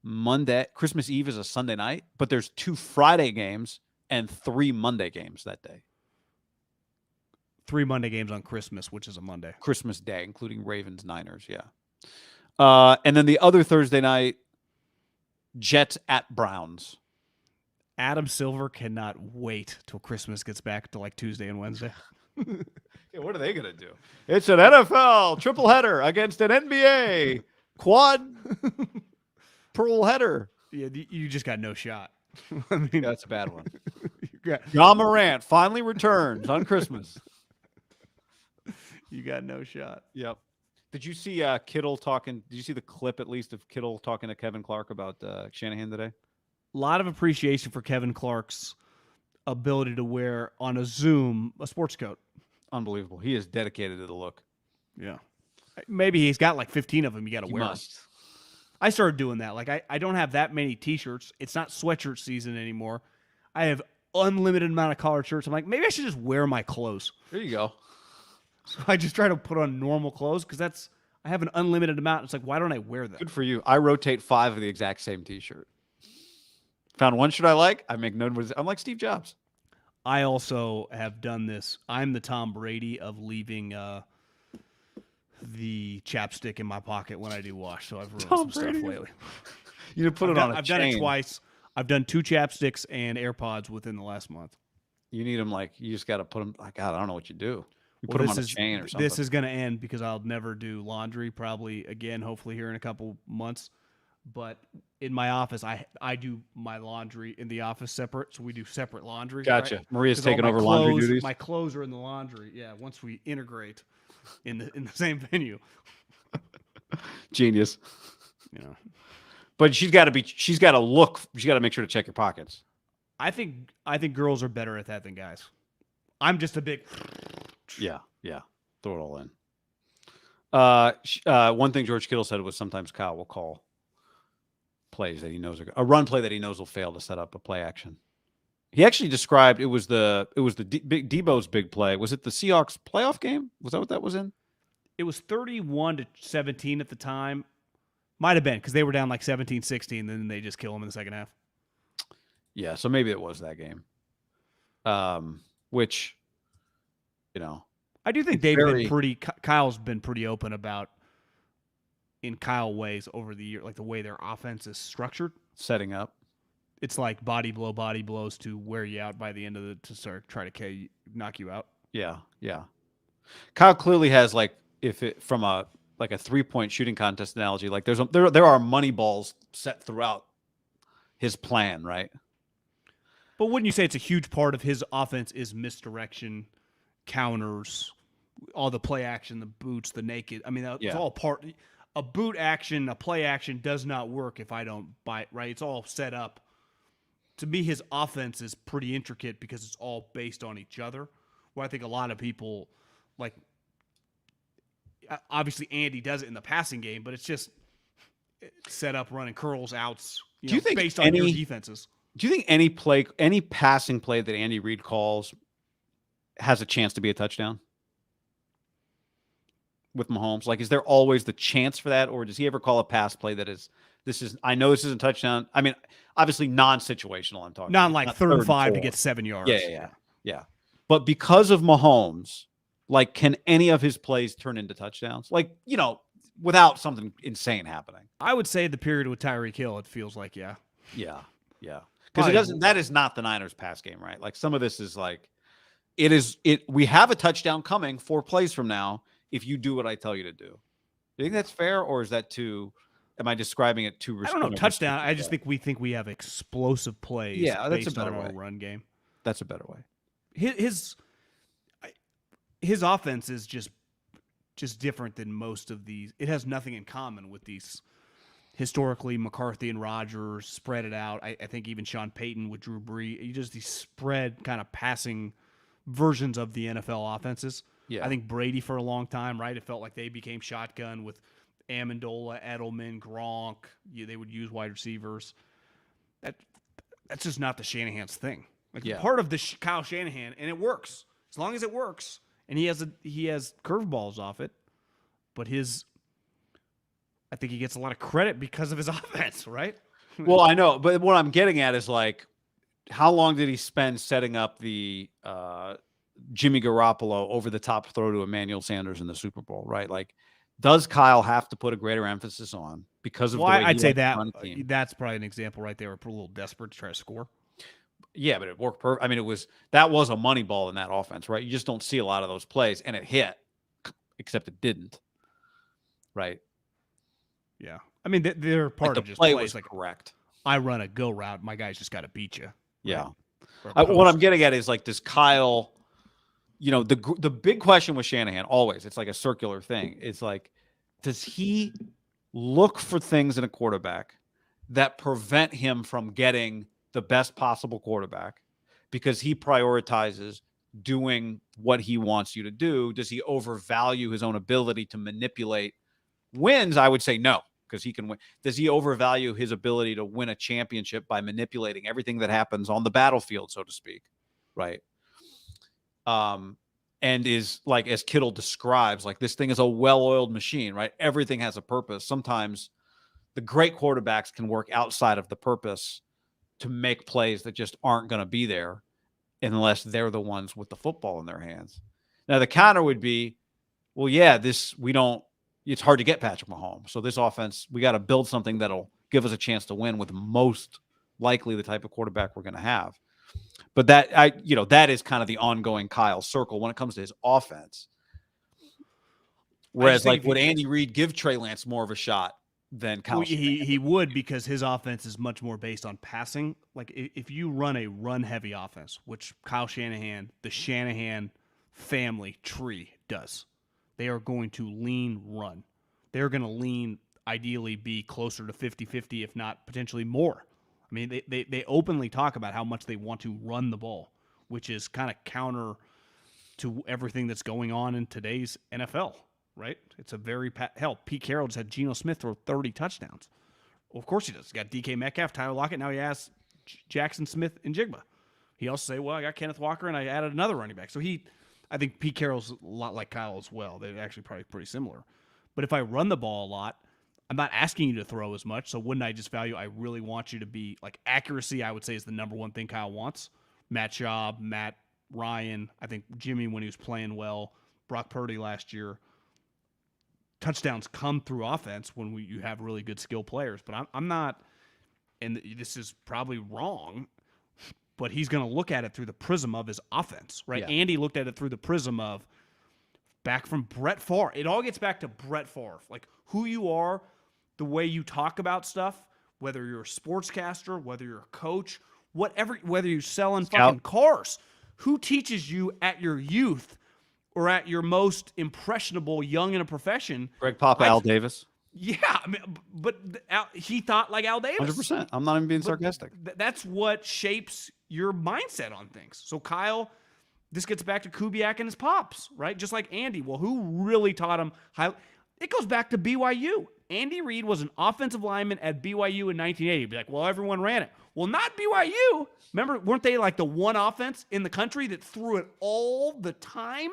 Monday. Christmas Eve is a Sunday night, but there's 2 Friday games and 3 Monday games that day. 3 Monday games on Christmas, which is a Monday. Christmas Day, including Ravens, Niners. Yeah. And then the other Thursday night, Jets at Browns. Adam Silver cannot wait till Christmas gets back to like Tuesday and Wednesday. Yeah, what are they going to do? It's an NFL triple header against an NBA quad pearl header. Yeah, you just got no shot. I mean, that's a bad one. Yeah. John Morant finally returns on Christmas. You got no shot. Yep. Did you see Kittle talking? Did you see the clip at least of Kittle talking to Kevin Clark about Shanahan today? A lot of appreciation for Kevin Clark's ability to wear on a Zoom a sports coat. Unbelievable. He is dedicated to the look. Yeah. Maybe he's got like 15 of them. You got to wear them. I started doing that. Like I don't have that many T-shirts. It's not sweatshirt season anymore. I have unlimited amount of collared shirts. I'm like, maybe I should just wear my clothes. There you go. So I just try to put on normal clothes because I have an unlimited amount. It's like, why don't I wear them? Good for you. I rotate 5 of the exact same T-shirt. Found one shirt I like. I make no. I'm like Steve Jobs. I also have done this. I'm the Tom Brady of leaving the chapstick in my pocket when I do wash. So I've ruined some stuff lately. You need to put it on a chain. I've done it twice. I've done 2 chapsticks and AirPods within the last month. You need them like you just got to put them. Like God, I don't know what you do. You put them on a chain or something. This is going to end because I'll never do laundry probably again. Hopefully here in a couple months. But in my office, I do my laundry in the office separate, so we do separate laundry. Gotcha. Right? Maria's taking over laundry duties. My clothes are in the laundry. Yeah, once we integrate in the same venue. Genius. Yeah. But she's got to look. She's got to make sure to check your pockets. I think girls are better at that than guys. I'm just a big. Yeah. Throw it all in. One thing George Kittle said was sometimes Kyle will call plays that he knows a run play that he knows will fail to set up a play action. He actually described it was Debo's big play. Was it the Seahawks playoff game? Was that what that was in? It was 31-17 at the time. Might have been because they were down like 17-16, and then they just kill him in the second half. Yeah, so maybe it was that game. Which, I do think Kyle's been pretty open about in Kyle ways over the year, like the way their offense is structured. Setting up. It's like body blows to wear you out by the end of to start try to knock you out. Yeah. Kyle clearly has from a 3-point shooting contest analogy, like there are money balls set throughout his plan, right? But wouldn't you say it's a huge part of his offense is misdirection, counters, all the play action, the boots, the naked. I mean, it's all part. A boot action, a play action does not work if I don't buy it, right? It's all set up. To me, his offense is pretty intricate because it's all based on each other. Where I think a lot of people, obviously Andy does it in the passing game, but it's just set up, running curls, outs, do you think based on your defenses. Do you think any passing play that Andy Reid calls has a chance to be a touchdown? With Mahomes, is there always the chance for that, or does he ever call a pass play that I know this isn't touchdown. I mean, obviously non-situational. I'm talking not like 3rd and 5 to get 7 yards. Yeah. But because of Mahomes, can any of his plays turn into touchdowns? Without something insane happening. I would say the period with Tyreek Hill, it feels like, yeah. Yeah, yeah. Because it doesn't. That is not the Niners' pass game, right? Like some of this is like, it is. We have a touchdown coming 4 plays from now if you do what I tell you to do. Do you think that's fair, or is that too? Am I describing it too? I don't know. Touchdown. I just think we have explosive plays. Yeah, that's based a better on way. our run game. That's a better way. His offense is just different than most of these. It has nothing in common with these. Historically, McCarthy and Rodgers spread it out. I think even Sean Payton with Drew Brees, just these spread kind of passing versions of the NFL offenses. Yeah. I think Brady for a long time, right? It felt like they became shotgun with Amendola, Edelman, Gronk. They would use wide receivers. That's just not the Shanahan's thing. Part of the Kyle Shanahan, and it works as long as it works. And he has curveballs off it, but I think he gets a lot of credit because of his offense, right? Well, I know, but what I'm getting at is like, how long did he spend setting up the Jimmy Garoppolo over the top throw to Emmanuel Sanders in the Super Bowl, right? Like, does Kyle have to put a greater emphasis on because of the way I'd say that that's probably an example right there. We're a little desperate to try to score. Yeah, but it worked perfect. I mean, that was a money ball in that offense, right? You just don't see a lot of those plays, and it hit, except it didn't, right? Yeah, I mean they're part like of the just play plays. Was like correct. I run a go route, my guy's just got to beat you. Yeah. Right? What I'm getting at is like, does Kyle? The big question with Shanahan always, it's like a circular thing. It's like, does he look for things in a quarterback that prevent him from getting the best possible quarterback because he prioritizes doing what he wants you to do? Does he overvalue his own ability to manipulate wins? I would say no, because he can win. Does he overvalue his ability to win a championship by manipulating everything that happens on the battlefield, so to speak? Right. And is like, as Kittle describes, like, this thing is a well-oiled machine, right? Everything has a purpose. Sometimes the great quarterbacks can work outside of the purpose to make plays that just aren't going to be there unless they're the ones with the football in their hands. Now, the counter would be, well, yeah, it's hard to get Patrick Mahomes. So this offense, we got to build something that'll give us a chance to win with most likely the type of quarterback we're going to have. But that is kind of the ongoing Kyle circle when it comes to his offense. Whereas, like, would Andy Reid give Trey Lance more of a shot than Kyle? Well, he would, because his offense is much more based on passing. Like, if you run a run-heavy offense, which Kyle Shanahan, the Shanahan family tree does, they are going to lean run. They're going to lean, ideally, be closer to 50-50, if not potentially more. I mean, they openly talk about how much they want to run the ball, which is kind of counter to everything that's going on in today's NFL, right? It's a very Pete Carroll just had Geno Smith throw 30 touchdowns. Well, of course he does. He's got DK Metcalf, Tyler Lockett. Now he has Jackson Smith and Jigba. He also say, well, I got Kenneth Walker and I added another running back. So I think Pete Carroll's a lot like Kyle as well. They're actually probably pretty similar. But if I run the ball a lot, I'm not asking you to throw as much, so wouldn't I just value, I really want you to be, like, accuracy, I would say, is the number one thing Kyle wants. Matt Schaub, Matt Ryan, I think Jimmy when he was playing well, Brock Purdy last year. Touchdowns come through offense when you have really good skill players, but I'm not, and this is probably wrong, but he's going to look at it through the prism of his offense, right? Yeah. Andy looked at it through the prism of back from Brett Favre. It all gets back to Brett Favre, like who you are, the way you talk about stuff, whether you're a sportscaster, whether you're a coach, whether you're selling fucking cars. Who teaches you at your youth or at your most impressionable young in a profession? Greg Papa, Al Davis. Yeah, I mean, but he thought like Al Davis. 100%. I'm not even being sarcastic. That's what shapes your mindset on things. So Kyle, this gets back to Kubiak and his pops, right? Just like Andy. Well, who really taught him how? It goes back to BYU. Andy Reid was an offensive lineman at BYU in 1980. Be like, well, everyone ran it. Well, not BYU. Remember, weren't they like the one offense in the country that threw it all the time?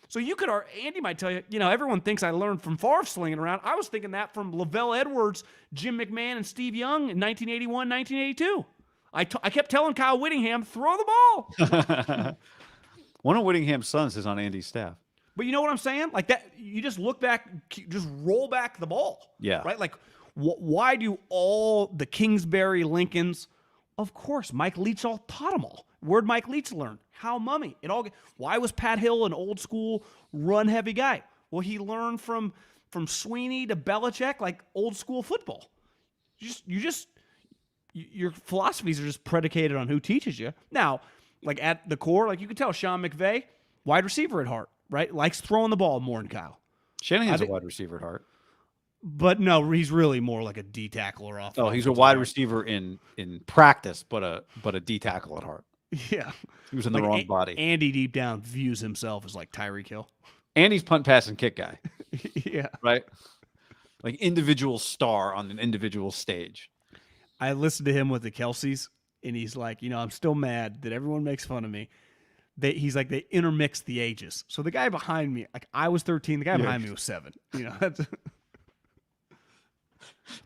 So Andy might tell you, everyone thinks I learned from Favre slinging around. I was thinking that from Lavelle Edwards, Jim McMahon, and Steve Young in 1981, 1982. I kept telling Kyle Whittingham, throw the ball. One of Whittingham's sons is on Andy's staff. But you know what I'm saying? Like that, you just look back, just roll back the ball. Yeah. Right? Like Why do all the Kingsbury Lincolns? Of course, Mike Leach all taught them all. Where'd Mike Leach learn? How mummy. Why was Pat Hill an old school run heavy guy? Well, he learned from Sweeney to Belichick, like old school football. Your philosophies are just predicated on who teaches you. Now, like at the core, like you can tell Sean McVay, wide receiver at heart, right? Likes throwing the ball more than Kyle. Shanahan's a wide receiver at heart. But no, he's really more like a D tackle or off. Oh, he's a wide receiver in practice, but a D tackle at heart. Yeah. He was in the wrong body. Andy deep down views himself as like Tyreek Hill. Andy's punt, pass, and kick guy. Yeah. Right? Like individual star on an individual stage. I listened to him with the Kelseys, and he's like, I'm still mad that everyone makes fun of me. He's like, they intermix the ages. So the guy behind me, like I was 13, the guy behind me was 7. That's...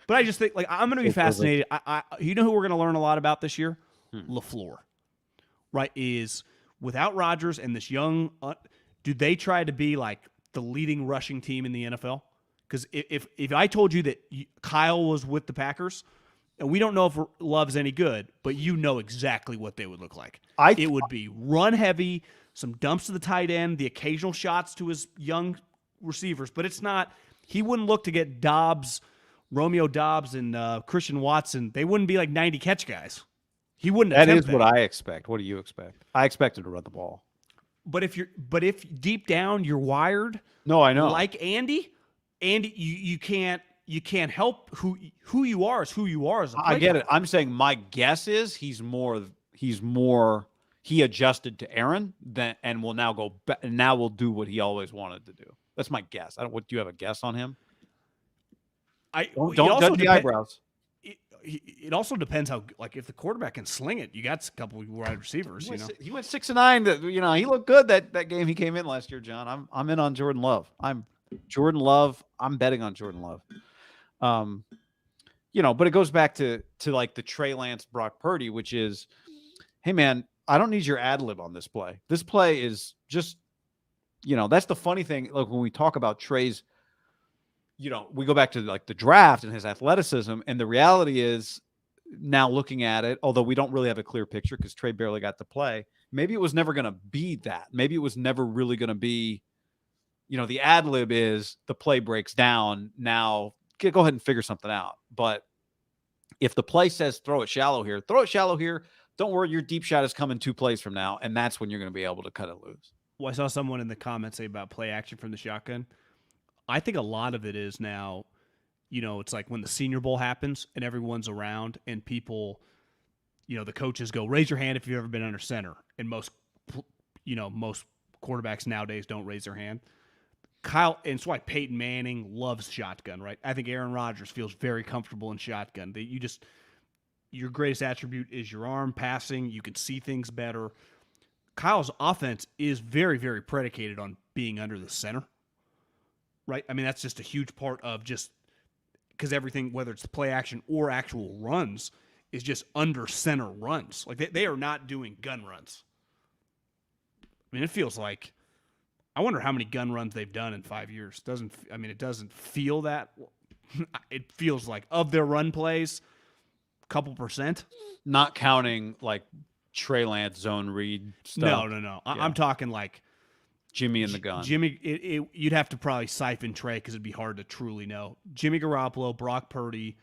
But I just think, like, I'm going to be fascinated. You know who we're going to learn a lot about this year? LaFleur. Right? Is without Rodgers and this young, do they try to be like the leading rushing team in the NFL? Because if I told you that Kyle was with the Packers, and we don't know if Love's any good, but you know exactly what they would look like. It would be run heavy, some dumps to the tight end, the occasional shots to his young receivers, but it's not. He wouldn't look to get Romeo Dobbs and Christian Watson. They wouldn't be like 90 catch guys. He wouldn't. That is what I expect. What do you expect? I expect him to run the ball. But if deep down you're wired, no, I know, like Andy, you can't help who you are is who you are as a player. I get it. I'm saying my guess is he adjusted to Aaron and will now go back, and now will do what he always wanted to do. That's my guess. Do you have a guess on him? Don't judge the eyebrows. It also depends how, like, if the quarterback can sling it, you got a couple of wide receivers. He went 6-9. He looked good that game he came in last year. John, I'm in on Jordan Love. I'm betting on Jordan Love. But it goes back to like the Trey Lance, Brock Purdy, which is, hey man, I don't need your ad lib on this play. This play is just, that's the funny thing. Like when we talk about Trey's, we go back to like the draft and his athleticism, and the reality is now looking at it, although we don't really have a clear picture because Trey barely got to play, maybe it was never going to be that. Maybe it was never really going to be, the ad lib is the play breaks down. Now go ahead and figure something out. But if the play says throw it shallow here, don't worry, your deep shot is coming 2 plays from now, and that's when you're going to be able to cut it loose. Well, I saw someone in the comments say about play action from the shotgun. I think a lot of it is now, it's like when the Senior Bowl happens and everyone's around and people, the coaches go, raise your hand if you've ever been under center. And most quarterbacks nowadays don't raise their hand. And it's why Peyton Manning loves shotgun, right? I think Aaron Rodgers feels very comfortable in shotgun. Your greatest attribute is your arm passing. You can see things better. Kyle's offense is very, very predicated on being under the center. Right? I mean, that's just a huge part of just because everything, whether it's the play action or actual runs, is just under center runs. Like they are not doing gun runs. I mean, it feels like, I wonder how many gun runs they've done in 5 years. It doesn't feel that. It feels like of their run plays, a couple %. Not counting like Trey Lance zone read stuff. No. Yeah. I'm talking like Jimmy and the gun. You'd have to probably siphon Trey because it'd be hard to truly know. Jimmy Garoppolo, Brock Purdy,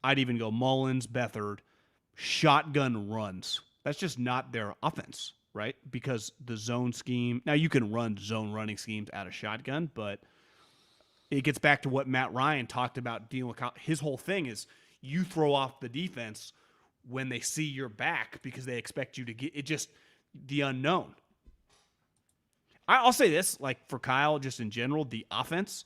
I'd even go Mullins, Beathard, shotgun runs. That's just not their offense, right? Because the zone scheme, now you can run zone running schemes out of shotgun, but it gets back to what Matt Ryan talked about dealing with. His whole thing is you throw off the defense when they see your back because they expect you to get it, just the unknown. I'll say this, like for Kyle, just in general, the offense,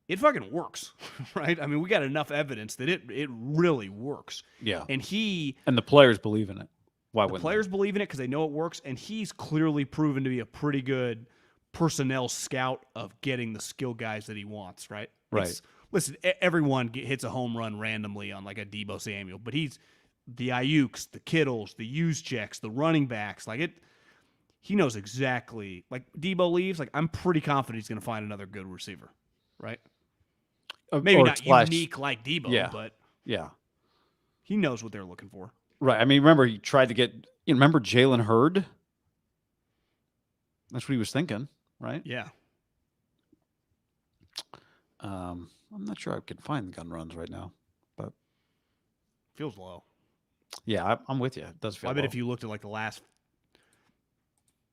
it fucking works, right? I mean, we got enough evidence that it really works. Yeah. And the players believe in it. Why wouldn't the players believe in it because they know it works, and he's clearly proven to be a pretty good personnel scout of getting the skill guys that he wants, right? Right. Listen, everyone hits a home run randomly on like a Deebo Samuel, but he's the Ayuks, the Kittles, the Juszczyks, the running backs, like it. He knows exactly. Like Deebo leaves, like I'm pretty confident he's going to find another good receiver, right? Maybe or not slash, unique like Debo, yeah. but Yeah. he knows what they're looking for. Right. I mean, remember he tried to get. You remember Jalen Hurd? That's what he was thinking, right? Yeah. I'm not sure I can find gun runs right now, but Feels low. yeah, I'm with you. It does feel. I bet low. if you looked at like the last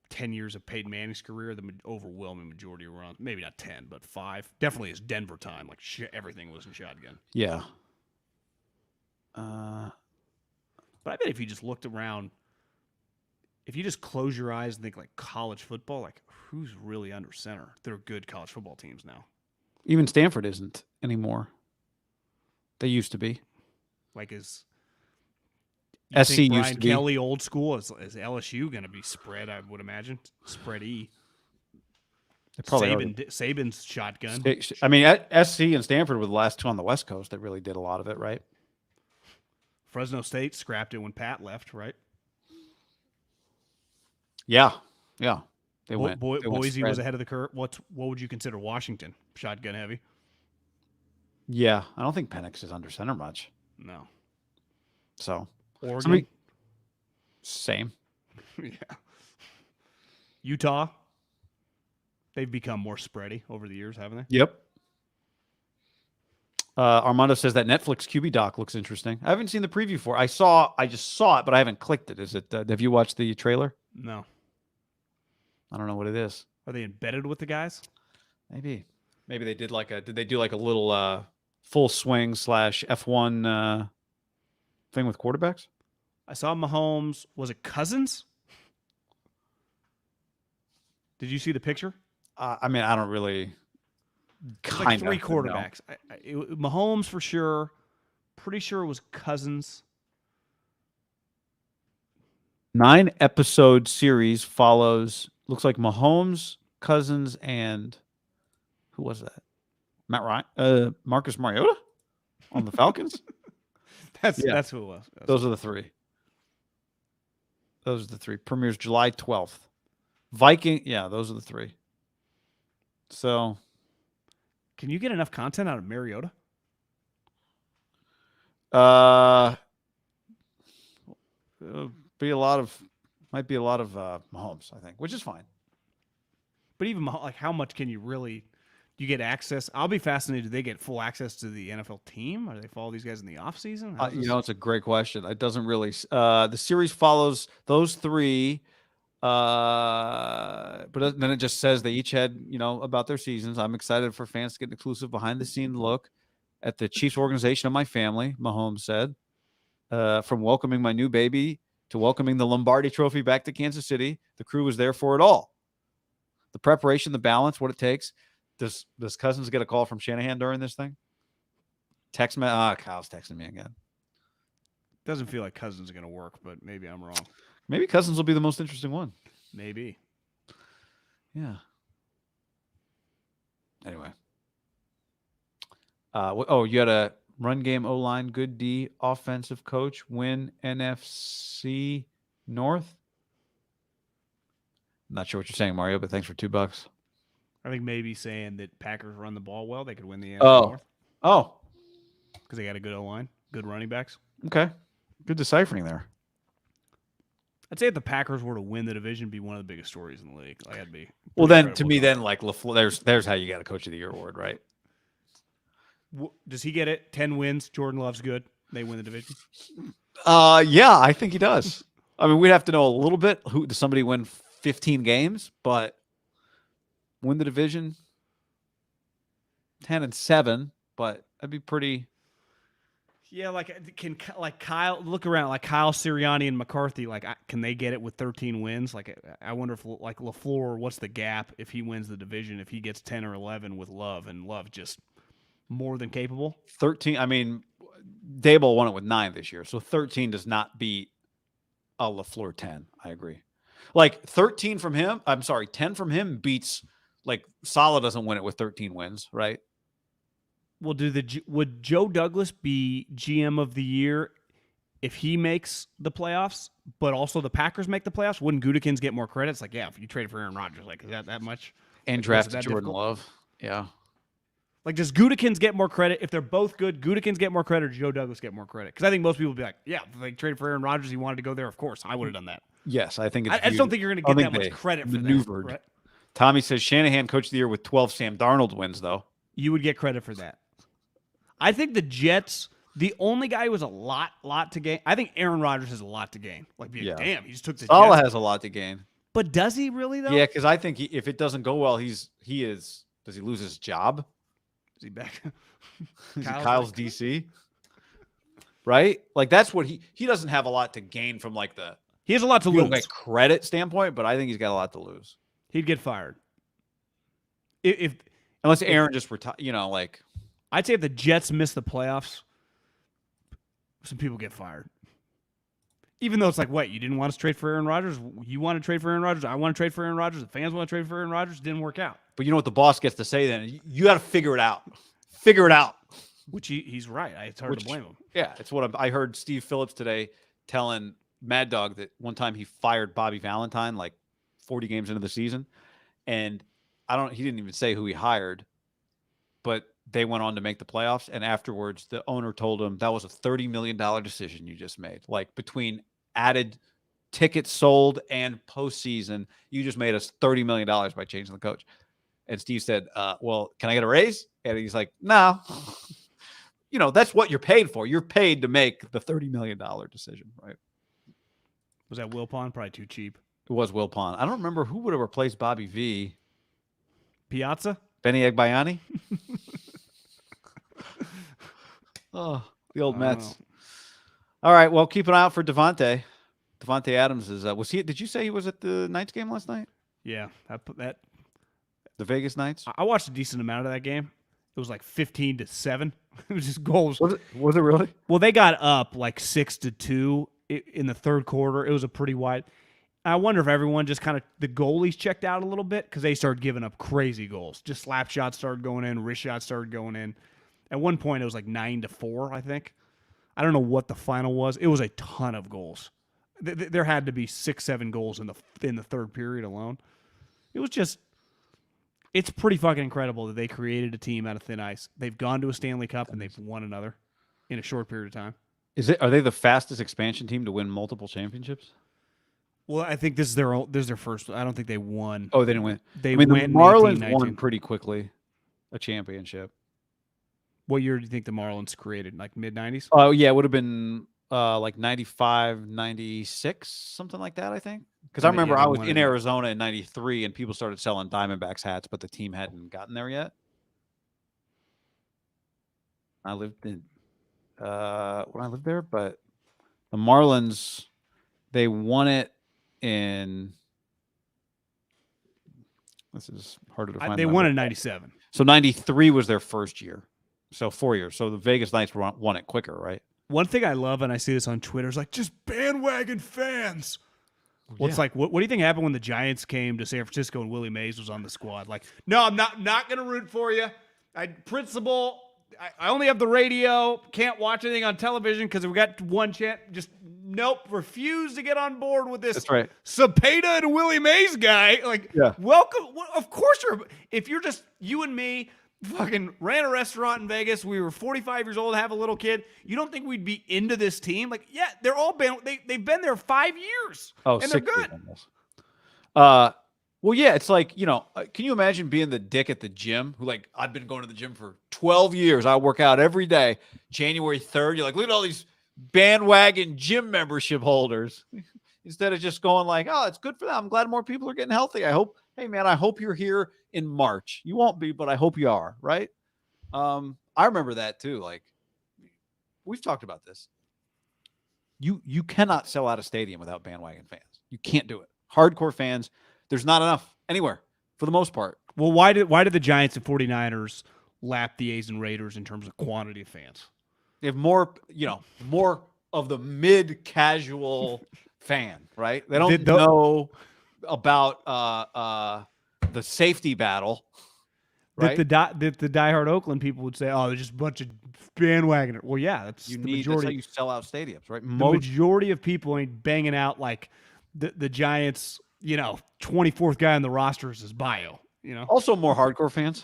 10 years of Peyton Manning's career, the overwhelming majority of runs, maybe not 10, but 5, definitely is Denver time. Like everything was in shotgun. Yeah. But I bet if you just looked around, if you just close your eyes and think like college football, like who's really under center? They're good college football teams now. Even Stanford isn't anymore. They used to be. Like is SC used Brian to be. Kelly old school? Is LSU going to be spread? I would imagine spread E. They probably Saban's shotgun. I mean, SC and Stanford were the last two on the West Coast that really did a lot of it, right? Fresno State scrapped it when Pat left, right? Yeah. They went. Boise was ahead of the curve. What would you consider Washington? Shotgun heavy? Yeah, I don't think Penix is under center much. No. So Oregon? Same. Yeah. Utah? They've become more spready over the years, haven't they? Yep. Armando says that Netflix QB doc looks interesting. I haven't seen the preview for it. I just saw it, but I haven't clicked it. Is it? Have you watched the trailer? No. I don't know what it is. Are they embedded with the guys? Maybe they did did they do like a little full swing / F1 thing with quarterbacks? I saw Mahomes. Was it Cousins? Did you see the picture? I mean, I don't really. Like 3 quarterbacks. Mahomes for sure. Pretty sure it was Cousins. 9-episode series follows. Looks like Mahomes, Cousins, and who was that? Matt Ryan, Marcus Mariota on the Falcons. That's who it was. Those are the 3. Those are the 3. Premieres July 12th. Viking. Yeah, those are the 3. So, can you get enough content out of Mariota? Might be a lot of Mahomes, I think, which is fine. But even like, how much can you really? Do you get access? I'll be fascinated. Do they get full access to the NFL team? Or do they follow these guys in the offseason? It's a great question. It doesn't really. The series follows those 3. But then it just says they each had, about their seasons. I'm excited for fans to get an exclusive behind the scene look at the Chiefs organization of my family, Mahomes said. From welcoming my new baby to welcoming the Lombardi Trophy back to Kansas City, the crew was there for it all. The preparation, the balance, what it takes. Does Cousins get a call from Shanahan during this thing? Text me. Kyle's texting me again. Doesn't feel like Cousins is going to work, but maybe I'm wrong. Maybe Cousins will be the most interesting one. Maybe. Yeah. Anyway. You had a run game O-line, good D, offensive coach, win NFC North. I'm not sure what you're saying, Mario, but thanks for $2. I think maybe saying that Packers run the ball well, they could win the NFC North. Oh. Because they got a good O-line, good running backs. Okay. Good deciphering there. I'd say if the Packers were to win the division, it'd be one of the biggest stories in the league. Like, that'd be well. Then to me, then like LaFleur, there's how you got a Coach of the Year award, right? Does he get it? 10 wins. Jordan Love's good. They win the division. Yeah, I think he does. I mean, we'd have to know a little bit. Who does somebody win 15 games, but win the division 10-7? But that'd be pretty. Yeah, Kyle look around like Kyle Sirianni and McCarthy, can they get it with 13 wins? I wonder if LaFleur, what's the gap if he wins the division, if he gets 10 or 11 with Love, and Love just more than capable? 13. I mean, Daboll won it with 9 this year, so 13 does not beat a LaFleur 10. I agree. 13 from him. I'm sorry, 10 from him beats Saleh doesn't win it with 13 wins, right? Well, would Joe Douglas be GM of the year if he makes the playoffs, but also the Packers make the playoffs? Wouldn't Gutekunst get more credit? It's if you traded for Aaron Rodgers, is that much? And drafted Jordan Love. Yeah. Like, does Gutekunst get more credit? If they're both good, Gutekunst get more credit or Joe Douglas get more credit? Because I think most people would be like, yeah, if they traded for Aaron Rodgers, he wanted to go there. Of course, I would have done that. Yes, I think it's I just don't think you're going to get that much credit for that. Right? Tommy says Shanahan coach of the year with 12 Sam Darnold wins, though. You would get credit for that. I think the Jets, the only guy who has a lot to gain. I think Aaron Rodgers has a lot to gain. Like, damn, he just took the Salah Jets. has a lot to gain. But does he really, though? Yeah, because I think if it doesn't go well, does he lose his job? Is he back? Is he Kyle's DC? Right? Like, that's what he doesn't have a lot to gain from, like, he has a lot to lose. Like, credit standpoint, but I think he's got a lot to lose. He'd get fired. Unless Aaron just retire, like. I'd say if the Jets miss the playoffs, some people get fired. Even though it's like, wait, you didn't want us to trade for Aaron Rodgers? You want to trade for Aaron Rodgers? I want to trade for Aaron Rodgers. The fans want to trade for Aaron Rodgers. It didn't work out. But you know what the boss gets to say then? You got to figure it out. Figure it out. Which he's right. It's hard to blame him. Yeah, it's what I heard Steve Phillips today telling Mad Dog that one time he fired Bobby Valentine like 40 games into the season. And he didn't even say who he hired, but they went on to make the playoffs. And afterwards, the owner told him that was a $30 million decision you just made. Like, between added tickets sold and postseason, you just made us $30 million by changing the coach. And Steve said, well, can I get a raise? And he's like, no. That's what you're paid for. You're paid to make the $30 million decision, right? Was that Wilpon? Probably too cheap. It was Wilpon. I don't remember who would have replaced Bobby V. Piazza? Benny Agbayani? Oh, the old Mets. All right, well, keep an eye out for Devontae. Devontae Adams is was he? Did you say he was at the Knights game last night? Yeah, I put that. The Vegas Knights. I watched a decent amount of that game. It was like 15-7. It was just goals. Was it really? Well, they got up like 6-2 in the third quarter. It was a pretty wide. I wonder if everyone just kind of the goalies checked out a little bit because they started giving up crazy goals. Just slap shots started going in, wrist shots started going in. At one point, it was like 9-4, I think. I don't know what the final was. It was a ton of goals. There had to be 6-7 goals in the third period alone. It was just, it's pretty fucking incredible that they created a team out of thin ice. They've gone to a Stanley Cup and they've won another in a short period of time. Are they the fastest expansion team to win multiple championships? Well, I think this is their first. I don't think they won. Oh, they didn't win. They went the Marlins 18, won pretty quickly a championship. What year do you think the Marlins created? Like mid-90s? Oh, yeah, it would have been like 95, 96, something like that, I think. Because I remember I was in Arizona in 93 and people started selling Diamondbacks hats, but the team hadn't gotten there yet. I lived in when I lived there, but the Marlins, they won it in. This is harder to find. They won in 97. So 93 was their first year. So 4 years. So the Vegas Knights won it quicker, right? One thing I love, and I see this on Twitter, is like, just bandwagon fans. Well, it's like, what do you think happened when the Giants came to San Francisco and Willie Mays was on the squad? Like, no, I'm not going to root for you. Principal, I only have the radio. Can't watch anything on television because we got one chance. Just nope, refuse to get on board with this. That's right. Cepeda and Willie Mays guy. Like, yeah. Welcome. Of course if you're just you and me. Fucking ran a restaurant in Vegas. We were 45 years old, have a little kid. You don't think we'd be into this team? Like, yeah, they're all they've been there 5 years. Oh, and they're good. Well, yeah, it's like, can you imagine being the dick at the gym who, like, I've been going to the gym for 12 years. I work out every day. January 3rd, you're like, look at all these bandwagon gym membership holders. Instead of just going like, oh, it's good for them. I'm glad more people are getting healthy. Hey, man, I hope you're here in March. You won't be, but I hope you are, right? I remember that too. Like, we've talked about this. You cannot sell out a stadium without bandwagon fans. You can't do it. Hardcore fans, there's not enough anywhere for the most part. Well, why did the Giants and 49ers lap the A's and Raiders in terms of quantity of fans? They have more of the mid-casual fan, right? They don't know about the safety battle, right? That the diehard Oakland people would say, "Oh, they're just a bunch of bandwagoners." Well, yeah, that's the majority. That's how you sell out stadiums, right? The majority of people ain't banging out like the Giants. 24th guy on the roster is his bio. Also more hardcore fans.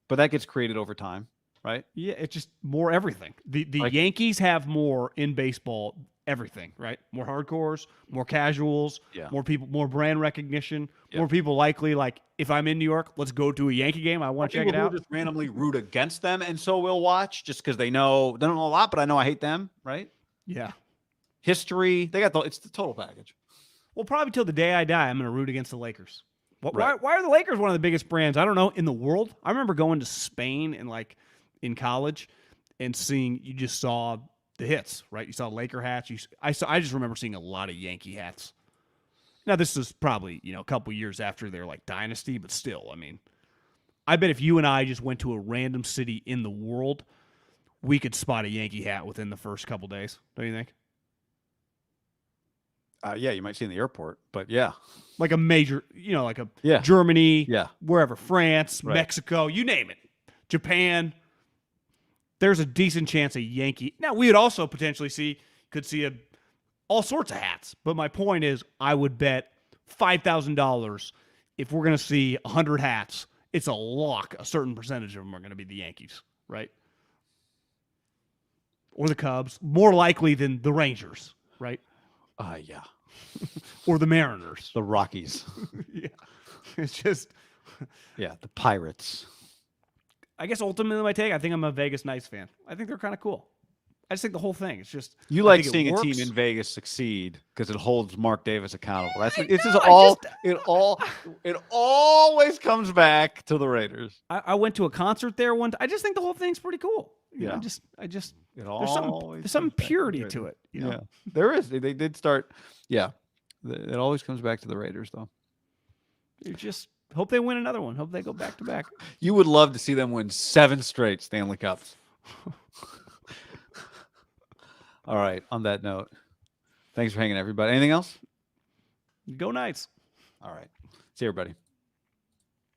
but that gets created over time, right? Yeah, it's just more everything. The Like- Yankees have more in baseball, everything, right? More hardcores, more casuals, Yeah. more people, more brand recognition, Yeah. more people likely, like, if I'm in New York, let's go to a Yankee game. I want to check it People who out. just randomly root against them, and so we'll watch just because they don't know a lot, but I know I hate them, right? Yeah. History, it's the total package. Well, probably till the day I die, I'm going to root against the Lakers. Right. Why are the Lakers one of the biggest brands, I don't know, in the world? I remember going to Spain and in college and seeing, you just saw the hits, right? You saw Laker hats. I just remember seeing a lot of Yankee hats. Now, this is probably, a couple years after their dynasty, but still, I mean, I bet if you and I just went to a random city in the world, we could spot a Yankee hat within the first couple days. Don't you think? Yeah, you might see in the airport, but yeah. Like a major, like a Yeah. Germany, Yeah. wherever, France, Right. Mexico, you name it, Japan. There's a decent chance a Yankee. Now, we would also potentially could see all sorts of hats. But my point is, I would bet $5,000 if we're going to see 100 hats, it's a lock. A certain percentage of them are going to be the Yankees, right? Or the Cubs, more likely than the Rangers, right? Yeah. Or the Mariners. The Rockies. Yeah. It's just, Yeah, the Pirates. I guess ultimately my take, I think I'm a Vegas Knights fan. I think they're kind of cool. I just think the whole thing, it's just. You I like think it seeing a works. team in Vegas succeed because it holds Mark Davis accountable. This is know, all. It always comes back to the Raiders. I went to a concert there one time. I just think the whole thing's pretty cool. Yeah. I just It there's always some comes back purity the to Raiders. it. Yeah, there is. They did start. Yeah, it always comes back to the Raiders, though. You just hope they win another one. Hope they go back to back. You would love to see them win 7 straight Stanley Cups. All right. On that note, thanks for hanging, everybody. Anything else? Go Knights. All right. See you, everybody.